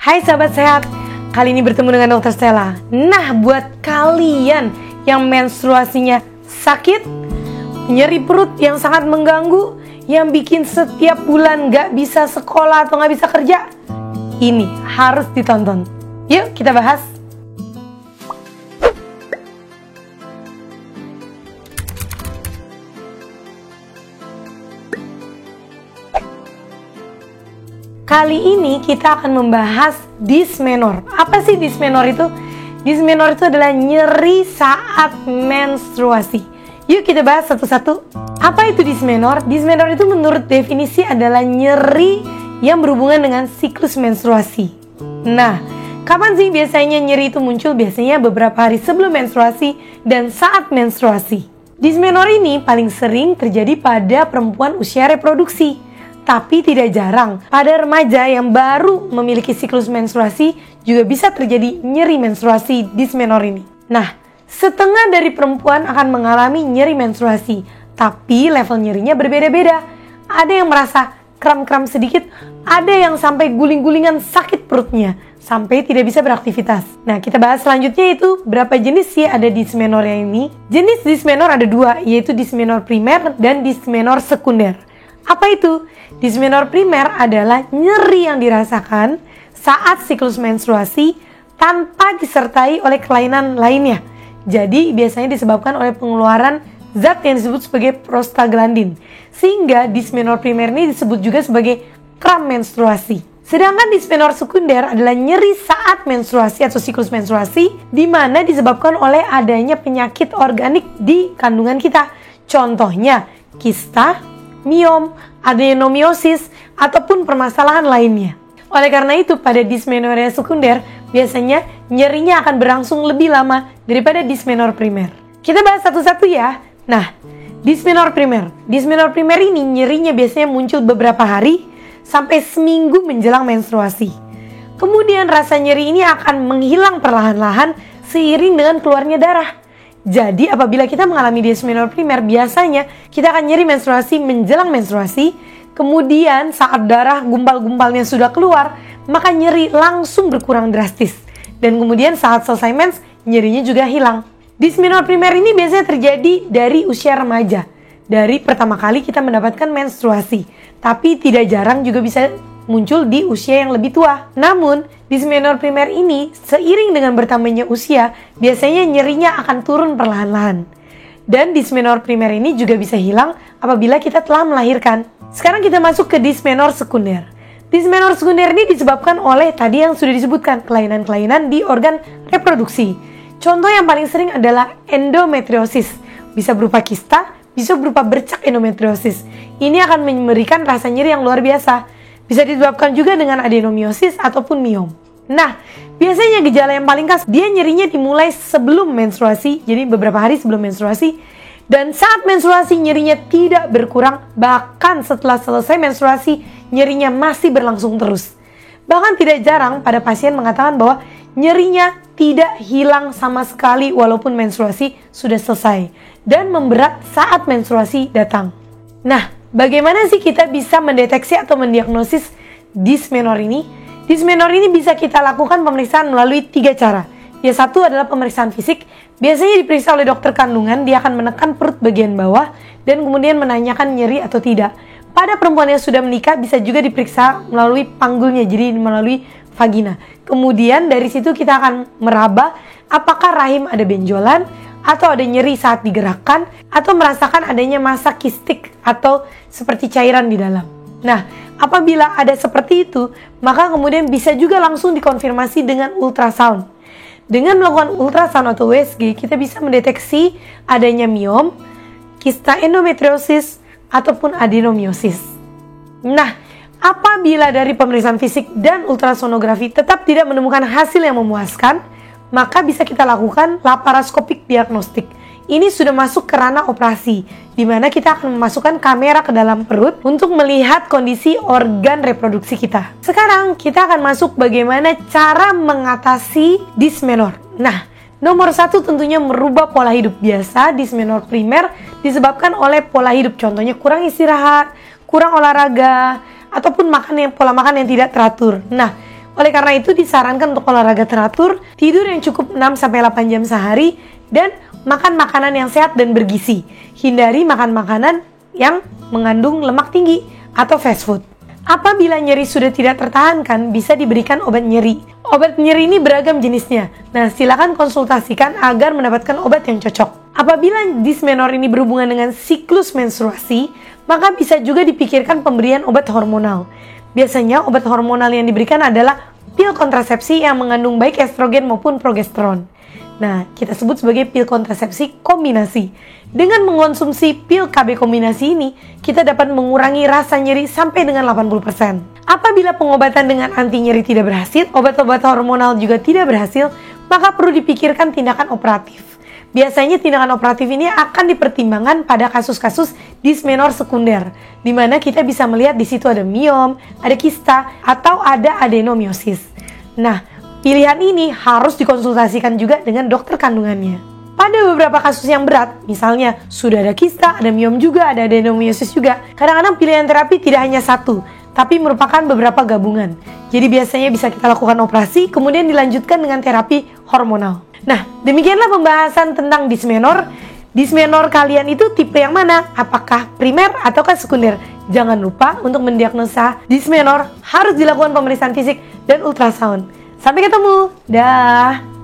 Hai sahabat sehat, kali ini bertemu dengan Dokter Stella. Nah, buat kalian yang menstruasinya sakit, nyeri perut yang sangat mengganggu, yang bikin setiap bulan gak bisa sekolah atau gak bisa kerja, ini harus ditonton. Yuk kita bahas. Kali ini kita akan membahas dysmenor. Apa sih dysmenor itu? Dysmenor itu adalah nyeri saat menstruasi. Yuk kita bahas satu-satu. Apa itu dysmenor? Dysmenor itu menurut definisi adalah nyeri yang berhubungan dengan siklus menstruasi. Nah, kapan sih biasanya nyeri itu muncul? Biasanya beberapa hari sebelum menstruasi dan saat menstruasi. Dysmenor ini paling sering terjadi pada perempuan usia reproduksi. Tapi tidak jarang, pada remaja yang baru memiliki siklus menstruasi juga bisa terjadi nyeri menstruasi dysmenor ini. Nah, setengah dari perempuan akan mengalami nyeri menstruasi, tapi level nyerinya berbeda-beda. Ada yang merasa kram-kram sedikit, ada yang sampai guling-gulingan sakit perutnya, sampai tidak bisa beraktivitas. Nah, kita bahas selanjutnya itu berapa jenis sih ada dysmenor ini. Jenis dysmenor ada dua, yaitu dysmenor primer dan dysmenor sekunder. Apa itu? Dysmenor primer adalah nyeri yang dirasakan saat siklus menstruasi tanpa disertai oleh kelainan lainnya. Jadi biasanya disebabkan oleh pengeluaran zat yang disebut sebagai prostaglandin. Sehingga dysmenor primer ini disebut juga sebagai kram menstruasi. Sedangkan dysmenor sekunder adalah nyeri saat menstruasi atau siklus menstruasi di mana disebabkan oleh adanya penyakit organik di kandungan kita. Contohnya kista, miom, adenomiosis, ataupun permasalahan lainnya. Oleh karena itu, pada dysmenorrhea sekunder, biasanya nyerinya akan berlangsung lebih lama daripada dysmenor primer. Kita bahas satu-satu ya. Nah, dysmenor primer. Dysmenor primer ini nyerinya biasanya muncul beberapa hari sampai seminggu menjelang menstruasi. Kemudian rasa nyeri ini akan menghilang perlahan-lahan seiring dengan keluarnya darah. Jadi apabila kita mengalami dysmenor primer, biasanya kita akan nyeri menstruasi menjelang menstruasi. Kemudian saat darah gumpal-gumpalnya sudah keluar, maka nyeri langsung berkurang drastis. Dan kemudian saat selesai mens, nyerinya juga hilang. Dysmenor primer ini biasanya terjadi dari usia remaja. Dari pertama kali kita mendapatkan menstruasi. Tapi tidak jarang juga bisa muncul di usia yang lebih tua. Namun, dysmenor primer ini seiring dengan bertambahnya usia, biasanya nyerinya akan turun perlahan-lahan. Dan dysmenor primer ini juga bisa hilang apabila kita telah melahirkan. Sekarang kita masuk ke dysmenor sekunder. Dysmenor sekunder ini disebabkan oleh tadi yang sudah disebutkan, kelainan-kelainan di organ reproduksi. Contoh yang paling sering adalah endometriosis. Bisa berupa kista, bisa berupa bercak endometriosis. Ini akan memberikan rasa nyeri yang luar biasa. Bisa disebabkan juga dengan adenomiosis ataupun miom. Nah, biasanya gejala yang paling khas, dia nyerinya dimulai sebelum menstruasi, jadi beberapa hari sebelum menstruasi. Dan saat menstruasi nyerinya tidak berkurang, bahkan setelah selesai menstruasi nyerinya masih berlangsung terus. Bahkan tidak jarang pada pasien mengatakan bahwa nyerinya tidak hilang sama sekali walaupun menstruasi sudah selesai. Dan memberat saat menstruasi datang. Nah, bagaimana sih kita bisa mendeteksi atau mendiagnosis dysmenor ini? Dysmenor ini bisa kita lakukan pemeriksaan melalui 3 cara. Yang satu adalah pemeriksaan fisik. Biasanya diperiksa oleh dokter kandungan, dia akan menekan perut bagian bawah dan kemudian menanyakan nyeri atau tidak. Pada perempuan yang sudah menikah bisa juga diperiksa melalui panggulnya, jadi melalui vagina. Kemudian dari situ kita akan meraba apakah rahim ada benjolan, atau ada nyeri saat digerakkan, atau merasakan adanya massa kistik atau seperti cairan di dalam. Nah, apabila ada seperti itu, maka kemudian bisa juga langsung dikonfirmasi dengan ultrasound. Dengan melakukan ultrasound atau USG, kita bisa mendeteksi adanya miom, kista endometriosis, ataupun adenomiosis. Nah, apabila dari pemeriksaan fisik dan ultrasonografi tetap tidak menemukan hasil yang memuaskan, maka bisa kita lakukan laparoskopik diagnostik. Ini sudah masuk ke ranah operasi, di mana kita akan memasukkan kamera ke dalam perut untuk melihat kondisi organ reproduksi kita. Sekarang kita akan masuk bagaimana cara mengatasi dysmenor. Nah, nomor 1 tentunya merubah pola hidup. Biasa dysmenor primer disebabkan oleh pola hidup, contohnya kurang istirahat, kurang olahraga, ataupun pola makan yang tidak teratur. Nah, Oleh karena itu disarankan untuk olahraga teratur, tidur yang cukup 6-8 jam sehari, dan makan makanan yang sehat dan bergizi. Hindari makan makanan yang mengandung lemak tinggi atau fast food. Apabila nyeri sudah tidak tertahankan, bisa diberikan obat nyeri. Obat nyeri ini beragam jenisnya. Nah, silakan konsultasikan agar mendapatkan obat yang cocok. Apabila dysmenorrhea ini berhubungan dengan siklus menstruasi, maka bisa juga dipikirkan pemberian obat hormonal. Biasanya obat hormonal yang diberikan adalah pil kontrasepsi yang mengandung baik estrogen maupun progesteron. Nah, kita sebut sebagai pil kontrasepsi kombinasi. Dengan mengonsumsi pil KB kombinasi ini, kita dapat mengurangi rasa nyeri sampai dengan 80%. Apabila pengobatan dengan anti nyeri tidak berhasil, obat-obat hormonal juga tidak berhasil, maka perlu dipikirkan tindakan operatif. Biasanya tindakan operatif ini akan dipertimbangkan pada kasus-kasus dysmenorrhea sekunder, di mana kita bisa melihat di situ ada miom, ada kista, atau ada adenomiosis. Nah, pilihan ini harus dikonsultasikan juga dengan dokter kandungannya. Pada beberapa kasus yang berat, misalnya sudah ada kista, ada miom juga, ada adenomiosis juga, kadang-kadang pilihan terapi tidak hanya satu, tapi merupakan beberapa gabungan. Jadi biasanya bisa kita lakukan operasi, kemudian dilanjutkan dengan terapi hormonal. Nah, demikianlah pembahasan tentang dysmenorrhea. Dysmenorrhea kalian itu tipe yang mana? Apakah primer ataukah sekunder? Jangan lupa untuk mendiagnosa dysmenorrhea harus dilakukan pemeriksaan fisik dan ultrasound. Sampai ketemu. Dah.